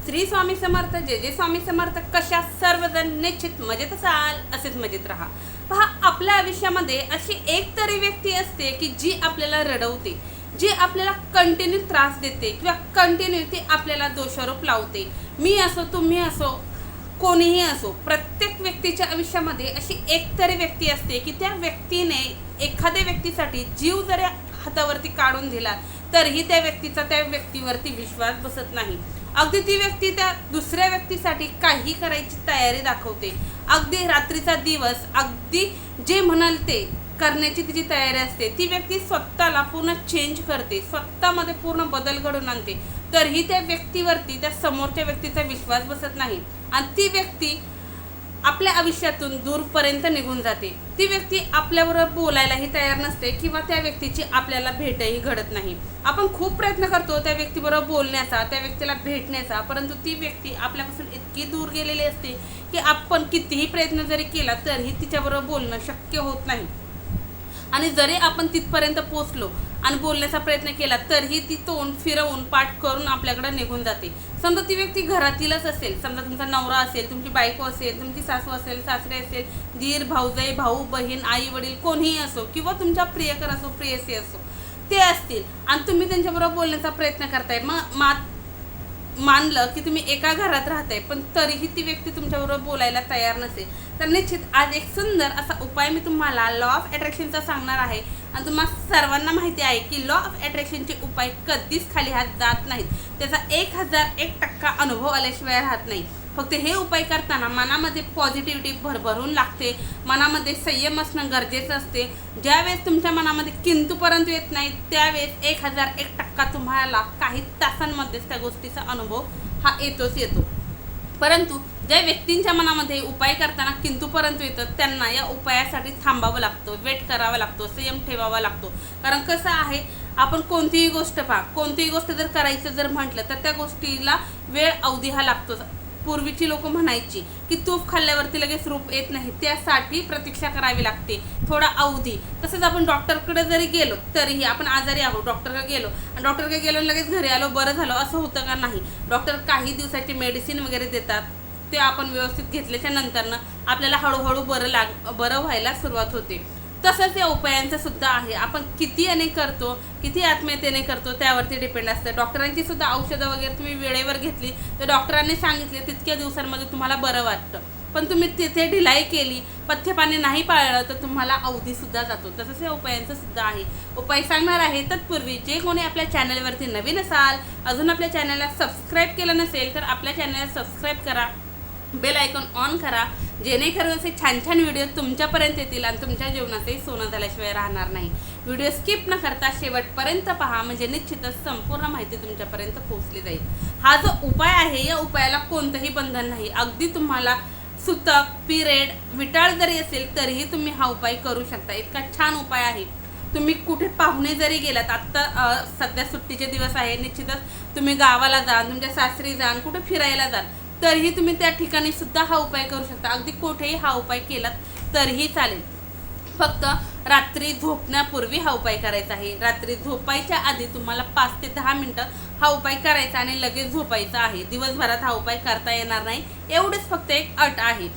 श्री स्वामी समर्थ, जे स्वामी समर्थ. कशा सर्वजण निश्चित मजेत असाल, असेच मजेत राहा. पहा, आपल्या आयुष्यामध्ये अशी एक तरी व्यक्ती असते की जी आपल्याला रडवते, जी आपल्याला कंटिन्यू त्रास देते किंवा कंटिन्यू ती आपल्याला दोषारोप लावते. मी असो, तुम्ही असो, कोणीही असो, प्रत्येक व्यक्तीच्या आयुष्यामध्ये अशी एक तरी व्यक्ती असते की त्या व्यक्तीने एखाद्या व्यक्तीसाठी जीव जरी हातावरती काढून दिला तरीही त्या व्यक्तीचा त्या व्यक्तीवरती विश्वास बसत नाही. अगदी ती व्यक्ती त्या दुसऱ्या व्यक्तीसाठी काही करायची तयारी दाखवते. अगदी रात्रीचा दिवस, अगदी जे म्हणाल ते करण्याची तिची तयारी असते. ती व्यक्ती स्वतःला पूर्ण चेंज करते, स्वतःमध्ये पूर्ण बदल घडवून आणते, तरीही त्या व्यक्तीवरती त्या समोरच्या व्यक्तीचा विश्वास बसत नाही आणि ती व्यक्ती आपल्या आयुष्यातून दूरपर्यंत निघून जाते. ती व्यक्ती आपल्याबरोबर बोलायलाही तयार नसते किंवा त्या व्यक्तीची आपल्याला भेटही घडत नाही. आपण खूप प्रयत्न करतो त्या व्यक्तीबरोबर बोलण्याचा, त्या व्यक्तीला भेटण्याचा, परंतु ती व्यक्ती आपल्यापासून इतकी दूर गेलेली असते की आपण कितीही प्रयत्न जरी केला तरीही तिच्याबरोबर बोलणं शक्य होत नाही. आणि जरी आपण तिथपर्यंत पोचलो आणि बोलण्याचा प्रयत्न केला तरीही ती तोंड फिरवून पाठ करून आपल्याकडे निघून जाते. समजा ती व्यक्ती घरातीलच असेल, समजा तुमचा नवरा असेल, तुमची बायको असेल, तुमची सासू असेल, सासरे असेल, दीर, भाऊजाई, भाऊ, बहीण, आई, वडील, कोणीही असो, किंवा तुमच्या प्रियकर असो, प्रेयसी असो, ते असतील आणि तुम्ही त्यांच्याबरोबर बोलण्याचा प्रयत्न करताय. मानलं की तुम्ही एका घरात राहताय पण तरीही ती व्यक्ती तुमच्याबरोबर बोलायला तयार नसेल, तर निश्चित आज एक सुंदर असा उपाय मी तुम्हाला लॉ ऑफ अट्रॅक्शनचा सांगणार आहे. आणि तुम्हाला सर्वांना माहिती आहे की लॉ ऑफ अट्रॅक्शनचे उपाय कधीच खाली हात जात नाहीत. त्याचा 1001% अनुभव आल्याशिवाय राहत नाही. फक्त हे उपाय करताना मनामध्ये पॉझिटिव्हिटी भरभरून लागते, मनामध्ये संयम असणं गरजेचं असते. ज्यावेळेस तुमच्या मनामध्ये किंतु परंतु येत नाही त्यावेळेस 1001% तुम्हाला काही तासांमध्येच त्या गोष्टीचा अनुभव हा येतोच येतो. परंतु ज्या व्यक्तींच्या मनामध्ये उपाय करताना किंतु परंतु येतं त्यांना या उपायासाठी थांबावं लागतं, वेट करावा लागतो, संयम ठेवावा लागतो. कारण कसं आहे, आपण कोणतीही गोष्ट कोणतीही गोष्ट जर करायचं जर म्हटलं तर त्या गोष्टीला वेळ अवधी हा लागतो. पूर्वीची लोक म्हणायची की तूप खाल्ल्यावरती लगेच रूप येत नाही, त्यासाठी प्रतीक्षा करावी लागते, थोडा अवधी. तसंच आपण डॉक्टरकडे जरी गेलो तरीही आपण आजारी आहोत, डॉक्टरकडे गेलो लगेच घरी आलो बरं झालं असं होतं का? नाही. डॉक्टर काही दिवसाची मेडिसिन वगैरे देतात, ते आपण व्यवस्थित घेतल्याच्या नंतरनं आपल्याला हळूहळू बरं व्हायला सुरुवात होते. तसंच या उपायांचं सुद्धा आहे. आपण किती करतो, किती आत्मीयतेने करतो त्यावरती डिपेंड असतं. डॉक्टरांची सुद्धा औषधं वगैरे तुम्ही वेळेवर घेतली तर डॉक्टरांनी सांगितले तितक्या दिवसांमध्ये तुम्हाला बरं वाटतं, पण तुम्ही तिथे ढिलाई केली, पथ्यपाणी नाही पाळलं तर तुम्हाला अवधीसुद्धा जातो. तसंच या उपायांचं सुद्धा आहे. उपाय सांगणार आहे तत्पूर्वी जे कोणी आपल्या चॅनलवरती नवीन असाल, अजून आपल्या चॅनलला सबस्क्राईब केलं नसेल तर आपल्या चॅनलला सबस्क्राईब करा, बेल आयकॉन ऑन करा, जेणेकरून असे छान छान व्हिडिओ तुमच्यापर्यंत येतील आणि तुमच्या जीवनातही सोनं झाल्याशिवाय राहणार नाही. व्हिडिओ स्किप न करता शेवटपर्यंत पहा, म्हणजे निश्चितच संपूर्ण माहिती तुमच्यापर्यंत पोहोचली जाईल. हा जो उपाय आहे या उपायाला कोणतंही बंधन नाही. अगदी तुम्हाला सुतक, पिरियड, विटाळ जरी असेल तरीही तुम्ही हा उपाय करू शकता. इतका छान उपाय आहे. तुम्ही कुठे पाहुणे जरी गेलात, आत्ता सध्या सुट्टीचे दिवस आहे, निश्चितच तुम्ही गावाला जा, तुमच्या सासरी जा, कुठे फिरायला जा, तरीही तुम्ही त्या ठिकाणी सुद्धा हा उपाय करू शकता. अगदी कुठेही हा उपाय केलात तरीही चालेल. फक्त रात्री झोपण्यापूर्वी हा उपाय करायचा आहे. रात्री झोपायच्या आधी तुम्हाला 5 ते 10 मिनिटं हा उपाय करायचा आणि लगेच झोपायचा आहे. दिवसभरात हा उपाय करता येणार नाही, एवढेच फक्त एक अट आहे.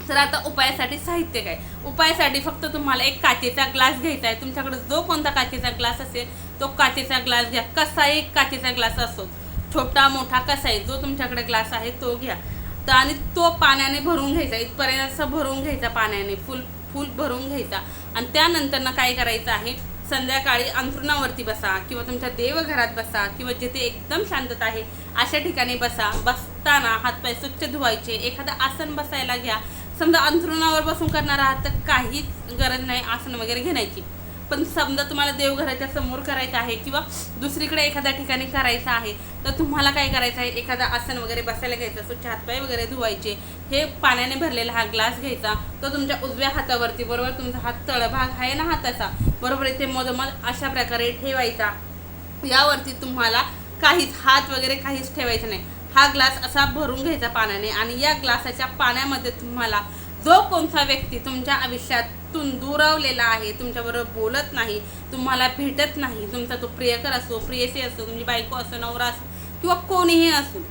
तर आता उपायासाठी साहित्य काय? उपायासाठी फक्त तुम्हाला एक काचेचा ग्लास घ्यायचा आहे. तुमच्याकडे जो कोणता काचेचा ग्लास असेल तो काचेचा ग्लास घ्या. कसाही काचेचा ग्लास असो, छोटा मोठा कसाही, जो तुमच्याकडे ग्लास आहे तो घ्या. तर आणि तो पाण्याने भरून घ्यायचा, इथपर्यंत असं भरून घ्यायचा, पाण्याने फुल भरून घ्यायचा. आणि त्यानंतरनं काय करायचं आहे, संध्याकाळी अंथरुणावरती बसा किंवा तुमच्या देवघरात बसा किंवा जिथे एकदम शांतता आहे अशा ठिकाणी बसा. बसताना हातपाय स्वच्छ धुवायचे, एखादं आसन बसायला घ्या. समजा अंथरुणावर बसून करणार आहात तर काहीच गरज नाही आसन वगैरे घेण्याची. पण समजा तुम्हाला देवघराच्या समोर करायचं आहे किंवा दुसरीकडे एखाद्या ठिकाणी करायचं आहे तर तुम्हाला काय करायचं आहे, एखादा आसन वगैरे बसायला घ्यायचं, स्वच्छ हातपाय वगैरे धुवायचे. हे पाण्याने भरलेला हा ग्लास घ्यायचा, तो तुमच्या उजव्या हातावरती, बरोबर तुमचा हात तळभाग आहे ना हाताचा, बरोबर इथे मधोमध अशा प्रकारे ठेवायचा. यावरती तुम्हाला काहीच हात वगैरे काहीच ठेवायचं नाही. हा ग्लास असा भरून घ्यायचा पाण्याने आणि या ग्लासाच्या पाण्यामध्ये तुम्हाला जो कोणता व्यक्ती तुमच्या आयुष्यातून दुरावलेला आहे, तुमच्याबरोबर बोलत नाही, तुम्हाला भेटत नाही, तुमचा तो प्रियकर असो, प्रियसी असो, तुमची बायको असो, नवरा असो किंवा कोणीही असो,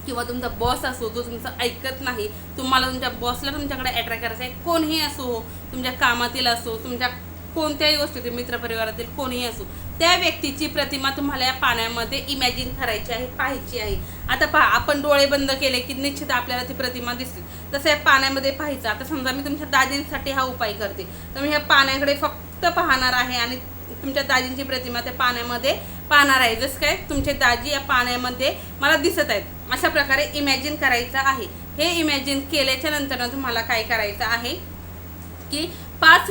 किंवा तुमचा बॉस असो जो तुमचं ऐकत नाही, तुम्हाला तुमच्या बॉसला तुमच्याकडे अट्रॅक्ट करायचं आहे, कोणीही असो, तुमच्या कामातील असो, तुमच्या कोणत्याही गोष्टीतील, मित्रपरिवारातील कोणीही असो, त्या व्यक्तीची प्रतिमा तुम्हाला या पाण्यामध्ये इमॅजिन करायची आहे, पाहायची आहे. आता पहा, आपण डोळे बंद केले की निश्चित आपल्याला ती प्रतिमा दिसते. तसं या पाण्यामध्ये पाहायचं. आता समजा मी तुमच्या दाजींसाठी हा उपाय करते, तर मी ह्या पाण्याकडे फक्त पाहणार आहे आणि तुमच्या दाजींची प्रतिमा त्या पाण्यामध्ये पाहणार आहे. जसं काय तुमचे दाजी या पाण्यामध्ये मला दिसत आहेत, अशा प्रकारे इमॅजिन करायचं आहे. हे इमॅजिन केल्याच्या नंतर तुम्हाला काय करायचं आहे की 5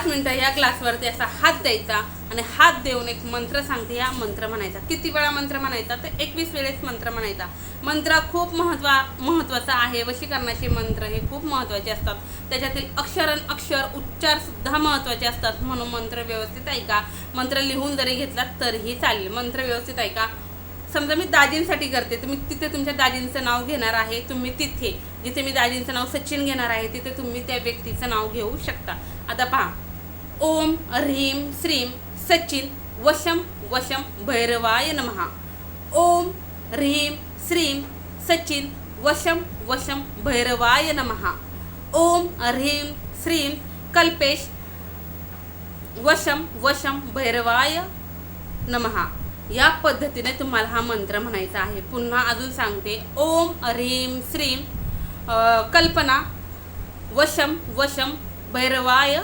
मिनटं या ग्लासवरती असा हात द्यायचा आणि हात देऊन एक मंत्र सांगते, हा मंत्र म्हणायचा. किती वेळा मंत्र म्हणायचा? तर 21 वेळेस मंत्र म्हणायचा. मंत्र खूप महत्त्वाचा आहे. वशीकरणाचे मंत्र हे खूप महत्त्वाचे असतात. त्याच्यातील अक्षर उच्चार सुद्धा महत्त्वाचे असतात. म्हणून मंत्र व्यवस्थित ऐका. मंत्र लिहून जरी घेतला तरीही चालेल. मंत्र व्यवस्थित ऐका. समजा मी दाजींसाठी करते, तर मी तिथे तुमच्या दाजींचं नाव घेणार आहे. तुम्ही तिथे जिथे मी दाजींचं नाव सचिन घेणार आहे तिथे तुम्ही त्या व्यक्तीचं नाव घेऊ शकता. आता पहा, ओम ह्रीम श्रीम सचिन वशम वशम भैरवाय नमः. ओम ह्रीम श्रीम सचिन वशम वशम भैरवाय नमः. ओम ह्रीम श्रीम कल्पेश वशम वशम भैरवाय नमः. या पद्धतीने तुम्हाला हा मंत्र म्हणायचा आहे. पुन्हा अजून सांगते, ओम ह्रीम श्रीम कल्पना वशम वशम भैरवाय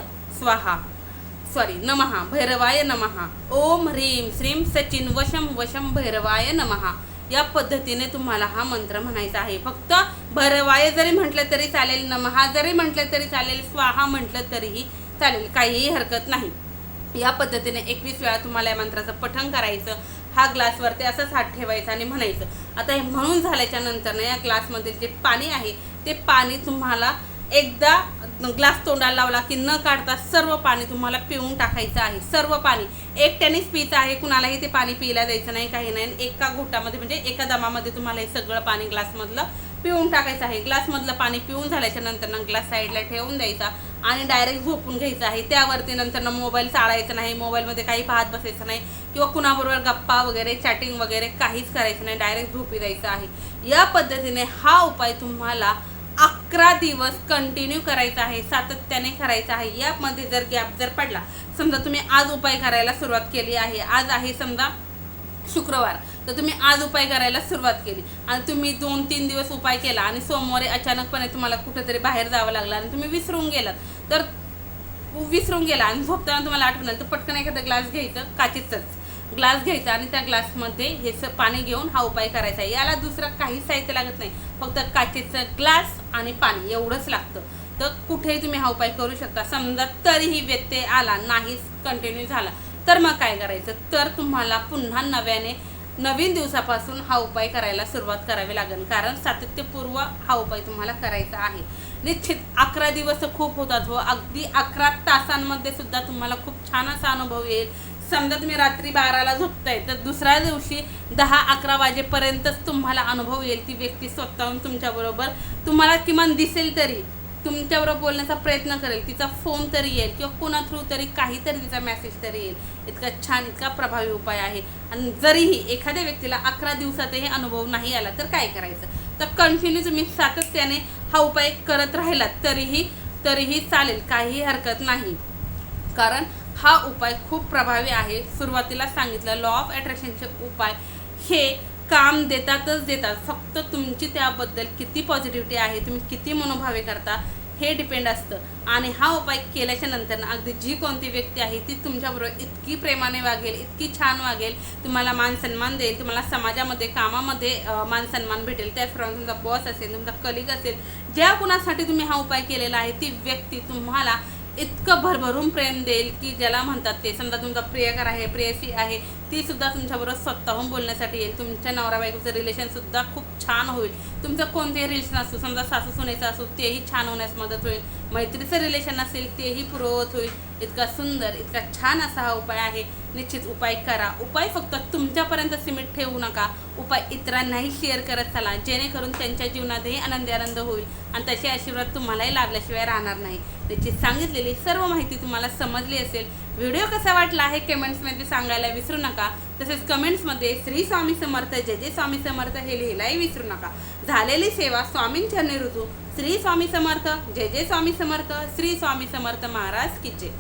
नमः. भैरवाय नमः. ओम ह्रीम श्रीम सचिन वशम वशम भैरवाय नमः. या पद्धतीने तुम्हाला हा मंत्र म्हणायचा आहे. फक्त भैरवाय जरी म्हटलं तरी चालेल, नमः जरी म्हटलं तरी चालेल, स्वाहा म्हटलं तरीही चालेल, काहीही हरकत नाही. या पद्धतीने 21 वेळा तुम्हाला या मंत्राचं पठण करायचं. हा ग्लासवरती असंच हात ठेवायचा आणि म्हणायचं. आता हे म्हणून झाल्याच्या नंतर ना या ग्लासमधील जे पाणी आहे ते पाणी तुम्हाला एकदा ग्लास तोंडाला लावला की न काढता सर्व पाणी तुम्हाला पिऊन टाकायचं आहे. सर्व पाणी एकट्यानेच पियचं आहे, कुणालाही ते पाणी पियला द्यायचं नाही, काही नाही. एका घोटामध्ये म्हणजे एका दमामध्ये तुम्हाला हे सगळं पाणी ग्लासमधलं पिऊन टाकायचं आहे. ग्लासमधलं पाणी पिऊन झाल्याच्या नंतर ना ग्लास साईडला ठेवून द्यायचा आणि डायरेक्ट झोपून घ्यायचं आहे. त्यावरती नंतर ना मोबाईल चाळायचा नाही, मोबाईलमध्ये काही पाहत बसायचं नाही किंवा कुणाबरोबर गप्पा वगैरे चॅटिंग वगैरे काहीच करायचं नाही, डायरेक्ट झोपी द्यायचं आहे. या पद्धतीने हा उपाय तुम्हाला 11 दिवस कंटिन्यू करायचा आहे, सातत्याने करायचा आहे. यामध्ये जर गॅप जर पडला, समजा तुम्ही आज उपाय करायला सुरुवात केली आहे, आज आहे समजा शुक्रवार, तर तुम्ही आज उपाय करायला सुरुवात केली आणि तुम्ही 2-3 दिवस उपाय केला आणि सोमवारी अचानकपणे तुम्हाला कुठेतरी बाहेर जावं लागलं आणि तुम्ही विसरून गेला आणि झोपताना तुम्हाला आठवण आलं, तर पटकन एखादा ग्लास घ्यायचं, काचेचाच ग्लास घ्यायचा आणि त्या ग्लासमध्ये हे पाणी घेऊन हा उपाय करायचा आहे. याला दुसरं काही साहित्य लागत नाही, फक्त काचेचा ग्लास आणि पाणी एवढंच लागतं. तर कुठेही तुम्ही हा उपाय करू शकता. समजा तरीही व्यत्यय आला, नाहीच कंटिन्यू झाला, तर मग काय करायचं, तर तुम्हाला पुन्हा नवीन दिवसापासून हा उपाय करायला सुरुवात करावी लागेल. कारण सातत्यपूर्व हा उपाय तुम्हाला करायचा आहे. निश्चित 11 दिवस खूप होतात हो, अगदी 11 तासांमध्ये सुद्धा तुम्हाला खूप छान असा अनुभव येईल. समजा तुम्ही रात्री 12ला झोपताय, तर दुसऱ्या दिवशी 10-11 वाजेपर्यंतच तुम्हाला अनुभव येईल. ती व्यक्ती स्वतःहून तुमच्याबरोबर तुम्हाला किमान दिसेल तरी, तुमच्याबरोबर बोलण्याचा प्रयत्न करेल, तिचा फोन तरी येईल किंवा कोणा थ्रू तरी काहीतरी तिचा मेसेज तरी येईल. इतका छान, इतका प्रभावी उपाय आहे. आणि जरीही एखाद्या व्यक्तीला 11 दिवसातही अनुभव नाही आला तर काय करायचं, तर कंटिन्यू तुम्ही सातत्याने हा उपाय करत राहिलात तरीही चालेल, काहीही हरकत नाही. कारण हा उपाय खूप प्रभावी आहे. सुरुवातीला सांगितलं, लॉ ऑफ अट्रॅक्शनचे उपाय हे काम देतात. फक्त तुमची त्याबद्दल किती पॉझिटिव्हिटी आहे, तुम्ही किती मनोभावे करता हे डिपेंड असतं. आणि हा उपाय केल्याच्या नंतर अगदी जी कोणती व्यक्ती आहे ती तुमच्याबरोबर इतकी प्रेमाने वागेल, इतकी छान वागेल, तुम्हाला मान सन्मान देईल, तुम्हाला समाजामध्ये कामामध्ये मान सन्मान भेटेल. त्याचप्रमाणे तुमचा बॉस असेल, तुमचा कलिग असेल, ज्या कुणासाठी तुम्ही हा उपाय केलेला आहे ती व्यक्ती तुम्हाला इतकं भरभरून प्रेम देईल की ज्याला म्हणतात ते. समजा तुमचा प्रियकर आहे, प्रेयसी आहे, ती सुद्धा तुमच्याबरोबर स्वतःहून बोलण्यासाठी येईल. तुमच्या नवरा बायकोचं रिलेशनसुद्धा खूप छान होईल. तुमचं कोणतेही रिलेशन असो, समजा सासू सुनेचं असो, तेही छान होण्यास मदत होईल. मैत्रीचं रिलेशन असेल तेही पूर्ववत होईल. इतका सुंदर, इतका छान असा हा उपाय आहे. निश्चित उपाय करा. उपाय फक्त तुमच्यापर्यंत सीमित ठेवू नका, उपाय इतरांनाही शेअर करत चला, जेणेकरून त्यांच्या जीवनातही आनंद होईल आणि त्याचे आशीर्वाद तुम्हालाही लाभल्याशिवाय राहणार नाही. त्याची सांगितलेली सर्व माहिती तुम्हाला समजली असेल. व्हिडिओ कसा वाटला आहे कमेंट्समध्ये सांगायला विसरू नका. तसेच कमेंट्समध्ये श्री स्वामी समर्थ, जय जय स्वामी समर्थ हे लिहायलाही विसरू नका. झालेली सेवा स्वामींचरणी रुजू. श्री स्वामी समर्थ, जय जय स्वामी समर्थ, श्री स्वामी समर्थ महाराज की जय.